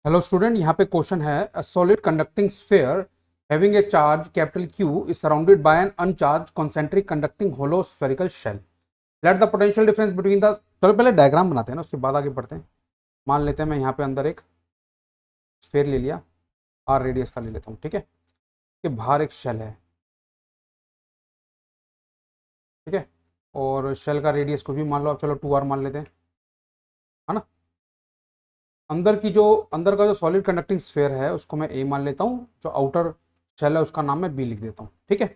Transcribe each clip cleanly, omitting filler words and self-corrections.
Hello student, यहाँ पे question है a solid conducting sphere having a charge capital Q is surrounded by an uncharged concentric conducting hollow spherical shell. Let the potential difference between the, चलो पहले diagram बनाते हैं ना, उसके बाद आगे बढ़ते हैं। मान लेते हैं मैं यहाँ पे अंदर एक स्फीयर ले लिया, आर रेडियस का ले लेता हूँ, ठीक है। कि बाहर एक शेल है, ठीक है, और शेल का रेडियस को भी मान लो आप, चलो 2r मान लेते हैं, है ना। अंदर का जो सॉलिड कंडक्टिंग स्फीयर है उसको मैं ए मान लेता हूँ, जो आउटर शेल है उसका नाम मैं बी लिख देता हूँ, ठीक है।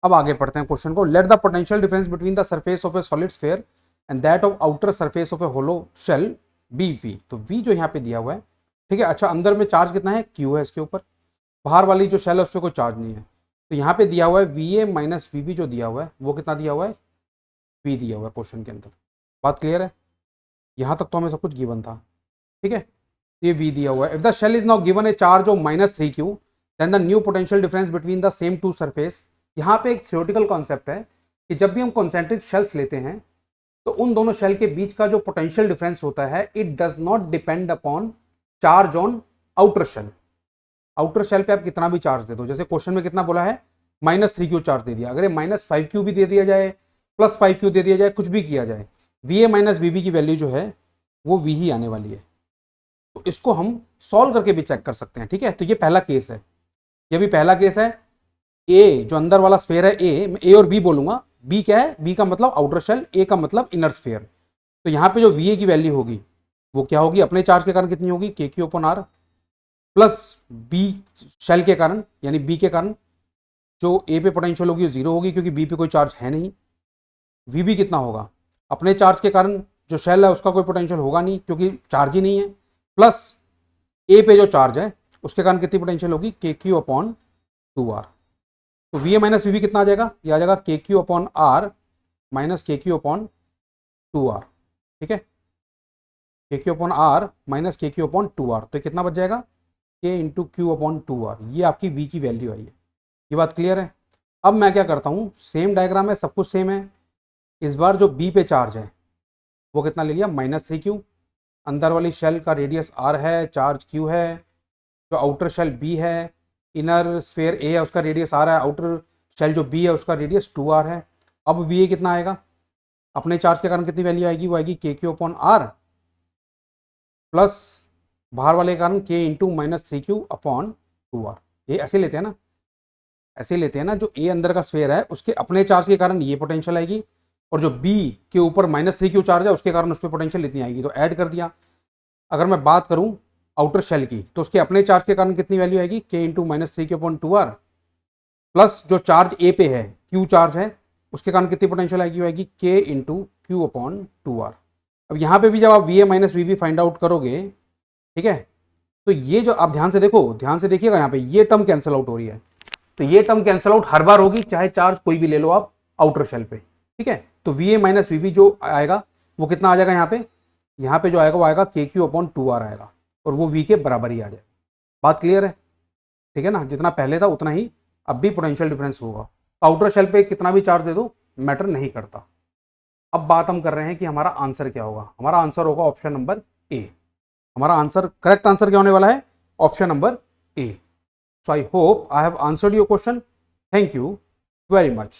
अब आगे पढ़ते हैं क्वेश्चन को। Let the potential difference between the surface of a solid sphere and that of outer surface of a hollow shell be V. तो वी जो यहाँ पे दिया हुआ है, ठीक है। अच्छा, अंदर में चार्ज कितना है, क्यू है इसके ऊपर। बाहर वाली जो शेल है उस पर कोई चार्ज नहीं है, तो यहाँ पे दिया हुआ है V A minus V B. जो दिया हुआ है वो कितना दिया हुआ है, वी दिया हुआ है क्वेश्चन के अंदर। बात क्लियर है? यहाँ तक तो हमें सब कुछ गिवन था, ठीक है। ये v दिया हुआ है। If the shell is now given a charge of -3q then the new potential difference between the same two surface. यहाँ पे एक थ्योरेटिकल कॉन्सेप्ट है कि जब भी हम कॉन्सेंट्रिक शेल्स लेते हैं तो उन दोनों शेल के बीच का जो पोटेंशियल डिफरेंस होता है it does not depend upon charge on outer shell. Outer shell पे आप कितना भी चार्ज दे दो, जैसे क्वेश्चन में कितना बोला है, -3q चार्ज दे दिया, अगर ये -5q भी दे दिया जाए, +5q दे दिया जाए, कुछ भी किया जाए, V A minus V B की वैल्यू जो है वो वी ही आने वाली है। तो इसको हम सॉल्व करके भी चेक कर सकते हैं, ठीक है। तो ये पहला केस है, ये भी पहला केस है। ए जो अंदर वाला स्फीयर है, ए और बी बोलूंगा। बी क्या है, बी का मतलब आउटर शेल, ए का मतलब इनर स्फीयर। तो यहाँ पे जो वी ए की वैल्यू होगी वो क्या होगी, अपने चार्ज के कारण कितनी होगी, K Q upon R, plus B shell के कारण यानी बी के कारण जो ए पे पोटेंशियल होगी वो 0 होगी, क्योंकि बी पे कोई चार्ज है नहीं। वी बी कितना होगा, अपने चार्ज के कारण जो शेल है उसका कोई पोटेंशियल होगा नहीं क्योंकि चार्ज ही नहीं है, प्लस ए पे जो चार्ज है उसके कारण कितनी पोटेंशियल होगी, के क्यू अपॉन 2r। तो V A minus V B कितना आ जाएगा, ये आ जाएगा K Q upon R minus K Q upon 2r, ठीक है। K Q upon R minus K Q upon 2r, तो कितना बच जाएगा, के इंटू क्यू अपॉन 2r। ये आपकी वी की वैल्यू आई है। ये बात क्लियर है? अब मैं क्या करता हूँ, सेम डायग्राम है, सब कुछ सेम है। इस बार जो बी पे चार्ज है वो कितना ले लिया, -3q। अंदर वाली शेल का रेडियस r है, चार्ज q है। जो आउटर शेल b है, इनर स्फीयर a है, उसका रेडियस r है। आउटर शेल जो b है उसका रेडियस 2r है। अब va कितना आएगा, अपने चार्ज के कारण कितनी वैल्यू आएगी, वो आएगी के क्यू अपॉन आर प्लस बाहर वाले के कारण k into -3q upon 2r। ये ऐसे लेते हैं ना, ऐसे लेते हैं ना। जो a अंदर का स्फीयर है उसके अपने चार्ज के कारण ये पोटेंशियल आएगी, और जो b के ऊपर -3q चार्ज है उसके कारण उस पर पोटेंशियल इतनी आएगी, तो ऐड कर दिया। अगर मैं बात करूं आउटर शेल की तो उसके अपने चार्ज के कारण कितनी वैल्यू आएगी, के into -3q upon 2r, plus जो चार्ज ए पे है, क्यू चार्ज है, उसके कारण कितनी पोटेंशियल आएगी, आएगी के इंटू क्यू अपॉन 2r। अब यहाँ पे भी जब आप V A minus V B find out करोगे, ठीक है, तो ये जो आप ध्यान से देखो, ध्यान से देखिएगा, यहाँ पे ये टर्म कैंसिल आउट हो रही है। तो ये टर्म कैंसिल आउट हर बार होगी, चाहे चार्ज कोई भी ले लो आप आउटर शेल पे, ठीक है। तो V A minus V B जो आएगा वो कितना आ जाएगा, यहाँ पे जो आएगा वो आएगा के क्यू अपॉन 2r आएगा, और वो वी के बराबर ही आ जाएगा। बात क्लियर है? ठीक है ना, जितना पहले था उतना ही अब भी पोटेंशियल डिफरेंस होगा। तो आउटर शेल पे कितना भी चार्ज दे दो मैटर नहीं करता। अब बात हम कर रहे हैं कि हमारा आंसर क्या होगा। हमारा आंसर होगा ऑप्शन नंबर ए। हमारा आंसर, करेक्ट आंसर क्या होने वाला है, option number A. So I hope I have answered your question. Thank you very much.